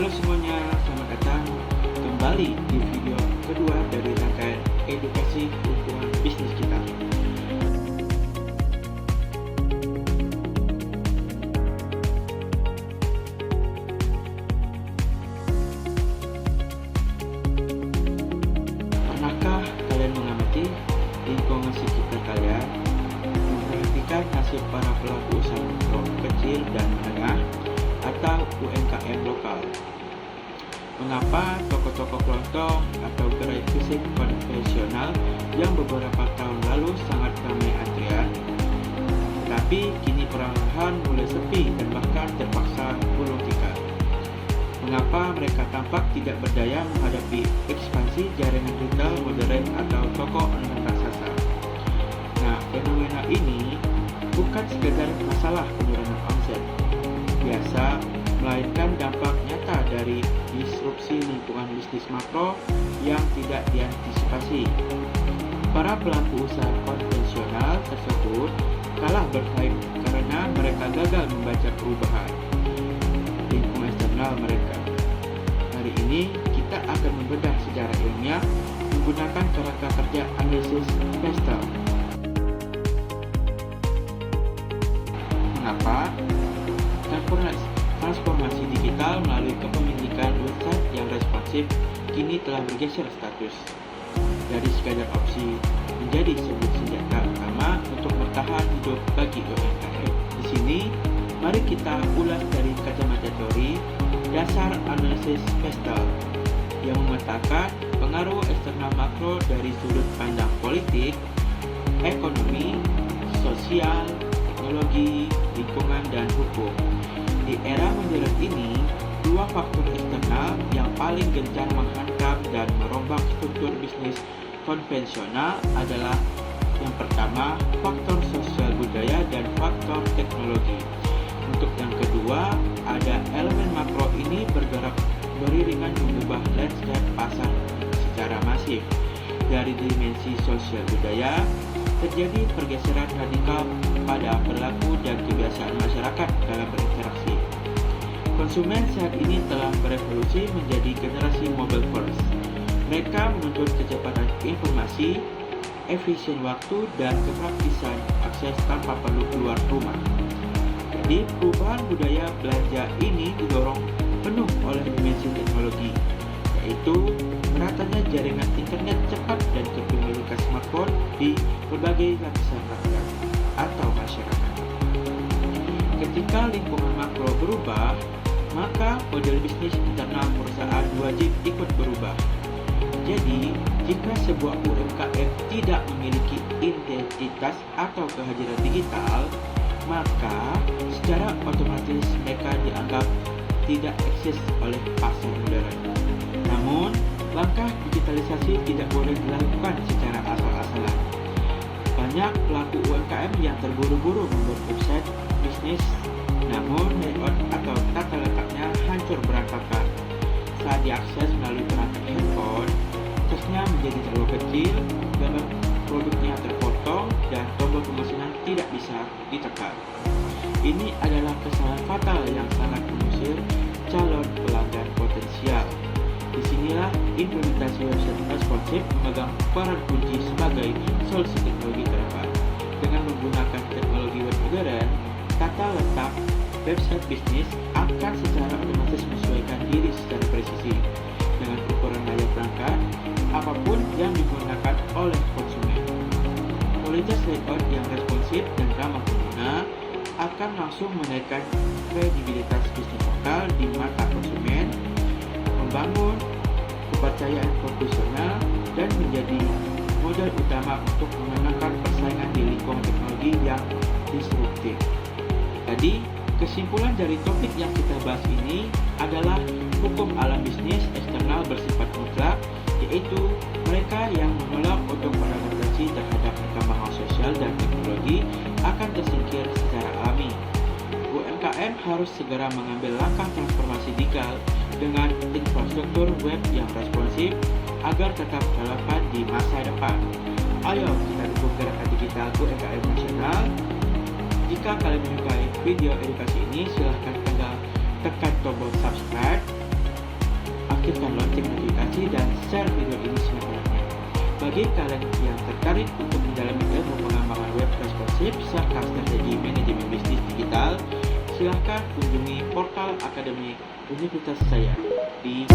Halo semuanya, selamat datang kembali di video kedua dari rangkaian edukasi lingkungan bisnis kita. Pernahkah kalian mengamati lingkungan sekitar kalian, memperhatikan nasib para pelaku usaha mikro, kecil, dan menengah, atau UMKM lokal? Mengapa toko-toko kelontong atau gerai fisik konvensional yang beberapa tahun lalu sangat ramai antrian, tapi kini perlahan mulai sepi dan bahkan terpaksa gulung tikar? Mengapa mereka tampak tidak berdaya menghadapi ekspansi jaringan retail modern atau toko online raksasa? Nah, fenomena ini bukan sekedar masalah penurunan omset biasa, melainkan dampak nyata dari disrupsi lingkungan bisnis makro yang tidak diantisipasi. Para pelaku usaha konvensional tersebut kalah bersaing karena mereka gagal membaca perubahan lingkungan eksternal mereka. Hari ini kita akan membedah secara ilmiah menggunakan cara kerja analisis Pestel. Mengapa transformasi digital melalui kepemilikan website yang responsif kini telah bergeser status dari sekadar opsi menjadi sebuah senjata utama untuk bertahan hidup bagi UMKM. Di sini, mari kita ulas dari kacamata teori dasar analisis Pestel yang memetakan pengaruh eksternal makro dari sudut pandang politik, ekonomi, sosial, teknologi, lingkungan, dan hukum. Di era modern ini, dua faktor eksternal yang paling gencar menghantam dan merombak struktur bisnis konvensional adalah yang pertama, faktor sosial budaya dan faktor teknologi. Untuk yang kedua, ada elemen makro ini bergerak beriringan mengubah landscape pasar secara masif. Dari dimensi sosial budaya, terjadi pergeseran radikal pada perilaku dan kebiasaan masyarakat dalam berinteraksi. Konsumen saat ini telah berevolusi menjadi generasi mobile first. Mereka menuntut kecepatan informasi, efisien waktu, dan kepraktisan akses tanpa perlu keluar rumah. Jadi, perubahan budaya belanja ini didorong penuh oleh dimensi teknologi, yaitu meratanya jaringan internet cepat dan kepemilikan smartphone di berbagai lapisan rakyat atau masyarakat. Ketika lingkungan makro berubah, maka model bisnis internal perusahaan wajib ikut berubah. Jadi, jika sebuah UMKM tidak memiliki identitas atau kehadiran digital, maka secara otomatis mereka dianggap tidak eksis oleh pasar modern. Namun, langkah digitalisasi tidak boleh dilakukan secara asal-asalan. Banyak pelaku UMKM yang terburu-buru membuat website bisnis, namun layout atau tata letaknya hancur berantakan. Saat diakses melalui perangkat handphone, aksesnya menjadi terlalu kecil, gambar produknya terpotong, dan tombol pemesanan tidak bisa ditekan. Ini adalah kesalahan fatal yang sangat mengusir calon pelanggan potensial. Disinilah implementasi website responsif memegang peran kunci sebagai solusi teknologi ke depan. Dengan menggunakan teknologi web modern, tata letak website bisnis akan secara otomatis menyesuaikan diri secara presisi dengan ukuran layar perangkat apapun yang digunakan oleh konsumen. Kualitas layout yang responsif dan ramah pengguna akan langsung menaikkan kredibilitas bisnis lokal di mata konsumen, membangun kepercayaan profesional, dan menjadi modal utama untuk memenangkan persaingan di lingkungan teknologi yang disruptif. Jadi, kesimpulan dari topik yang kita bahas ini adalah hukum alam bisnis eksternal bersifat mutlak, yaitu mereka yang menolak untuk beradaptasi terhadap perkembangan sosial dan teknologi akan tersingkir secara alami. UMKM harus segera mengambil langkah transformasi digital dengan infrastruktur web yang responsif agar tetap relevan di masa depan. Ayo kita dukung gerakan digital UMKM nasional. Jika kalian menyukai video edukasi ini, silahkan tekan tombol subscribe aktifkan lonceng notifikasi dan share video ini sebanyak-banyaknya. Bagi kalian yang tertarik untuk mendalami ilmu pengembangan web responsif serta strategi manajemen bisnis digital, silahkan kunjungi portal akademi universitas saya di